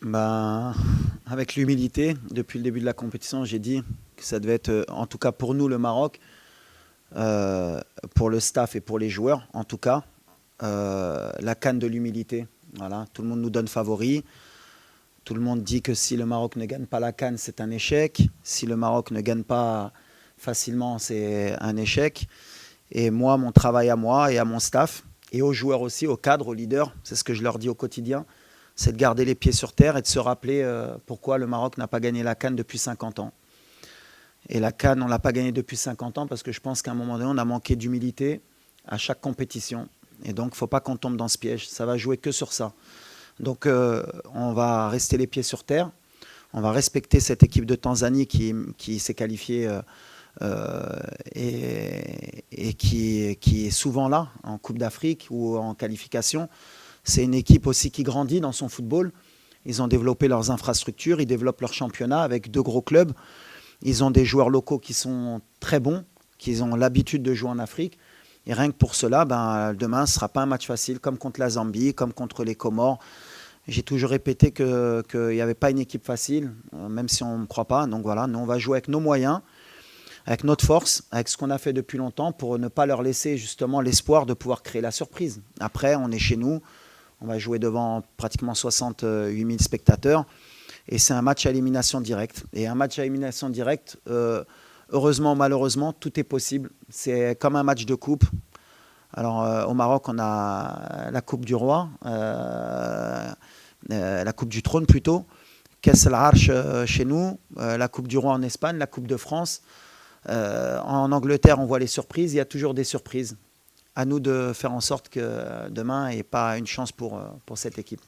Ben, avec l'humilité, depuis le début de la compétition, j'ai dit que ça devait être, en tout cas pour nous, le Maroc, euh, pour le staff et pour les joueurs, en tout cas, la CAN de l'humilité. Voilà, tout le monde nous donne favori. Tout le monde dit que si le Maroc ne gagne pas la CAN, c'est un échec. Si le Maroc ne gagne pas facilement, c'est un échec. Et moi, mon travail à moi et à mon staff, et aux joueurs aussi, aux cadres, aux leaders, c'est ce que je leur dis au quotidien, c'est de garder les pieds sur terre et de se rappeler pourquoi le Maroc n'a pas gagné la CAN depuis 50 ans. Et la CAN, on ne l'a pas gagnée depuis 50 ans parce que je pense qu'à un moment donné, on a manqué d'humilité à chaque compétition. Et donc, il ne faut pas qu'on tombe dans ce piège. Ça va jouer que sur ça. Donc, on va rester les pieds sur terre. On va respecter cette équipe de Tanzanie qui s'est qualifiée et qui est souvent là, en Coupe d'Afrique ou en qualification. C'est une équipe aussi qui grandit dans son football. Ils ont développé leurs infrastructures, ils développent leur championnat avec deux gros clubs. Ils ont des joueurs locaux qui sont très bons, qui ont l'habitude de jouer en Afrique. Et rien que pour cela, demain, ce ne sera pas un match facile, comme contre la Zambie, comme contre les Comores. J'ai toujours répété qu'il n'y avait pas une équipe facile, même si on ne me croit pas. Donc voilà, nous, on va jouer avec nos moyens, avec notre force, avec ce qu'on a fait depuis longtemps, pour ne pas leur laisser justement l'espoir de pouvoir créer la surprise. Après, on est chez nous, on va jouer devant pratiquement 68 000 spectateurs. Et c'est un match à élimination directe. Et un match à élimination directe, heureusement ou malheureusement, tout est possible. C'est comme un match de coupe. Alors au Maroc, on a la Coupe du Roi, la Coupe du Trône plutôt, Kass al-Arch chez nous, la Coupe du Roi en Espagne, la Coupe de France. En Angleterre, on voit les surprises. Il y a toujours des surprises. À nous de faire en sorte que demain, il n'y ait pas une chance pour cette équipe.